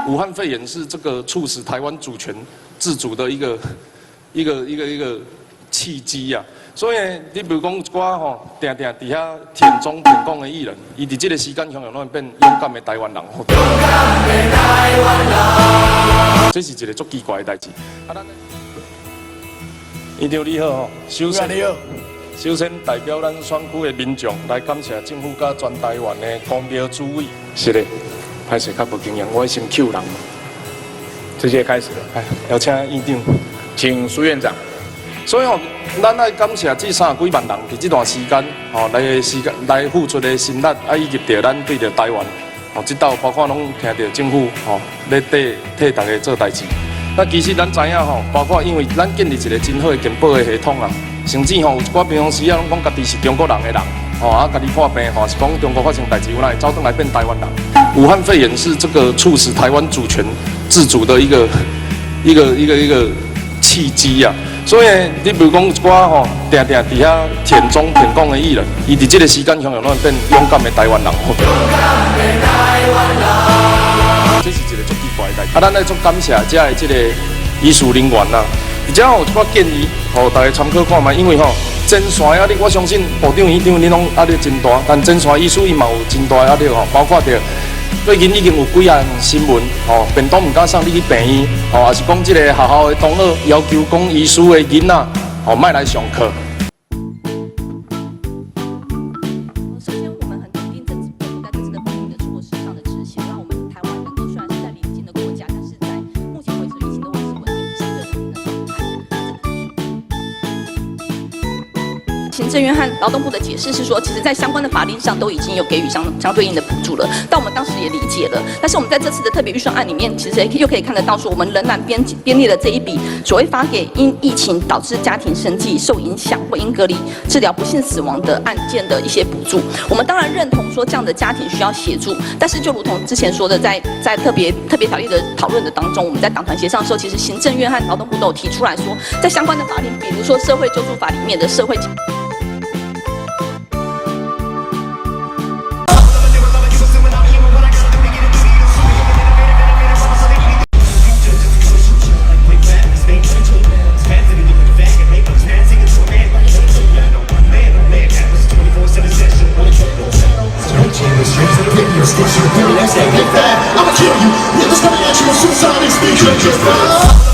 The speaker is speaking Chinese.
武汉肺炎是这个促使台湾主权自主的一个契机啊。所以你比如讲一寡吼，定伫遐田中田讲的艺人，伊伫这个时间向拢会变勇敢的台湾人。勇敢的台湾人，这是一个足奇怪的代志。啊，咱院长你好吼，首先代表咱选区的民众来感谢政府甲全台湾的公庙主委。是的，歹势较无经验，我先 Q 人。直接开始了，哎，邀请院长，请苏院长。所以吼，咱爱感谢这30几万人伫这段时间吼来付出的心力，啊以及着咱对着台湾吼，这道包括拢听着政府吼咧替大家做代志。那其实咱知影吼，包括因为咱建立一个真好的健保的系统啊，甚至吼有一寡平常时啊，拢讲家己是中国人的人，吼啊家己破病吼是讲中国发生代志，有哪会走转来变台湾人？武汉肺炎是这个促使台湾主权自主的一个契机啊。所以你比如讲一寡吼，定伫遐田中田讲的艺人，伊伫这个时间向拢会变勇敢的台湾人。勇敢的台湾人，这是一个足奇怪的代志。啊，咱来足感谢遮的这个医术人员呐。而且有一寡建议，互大家参考看卖，因为吼前线压力，我相信部长、院长恁拢压力真大，但前线医术伊嘛有真大压力吼，包括着。最近已经有几项新闻，吼，便当唔敢送你去病院，吼，也是讲这个学校的同学要求讲医师的囡仔，吼，莫来上课。首先，我们很肯定政府在这次的防疫的措施上的执行，让我们台湾能够虽然是在邻近的国家，但是在目前为止疫情都维持稳定相对稳定的状态。行政院和劳动部的解释是说，其实在相关的法令上都已经有给予相对应的补助了，但我们当时也理解了。但是我们在这次的特别预算案里面，其实又可以看得到说，我们仍然编列了这一笔所谓发给因疫情导致家庭生计受影响或因隔离治疗不幸死亡的案件的一些补助。我们当然认同说这样的家庭需要协助，但是就如同之前说的，在特别条例的讨论的当中，我们在党团协商的时候，其实行政院和劳动部都有提出来说，在相关的法令，比如说社会救助法里面的社会。I'ma kill you, niggas coming at you with suicide speed.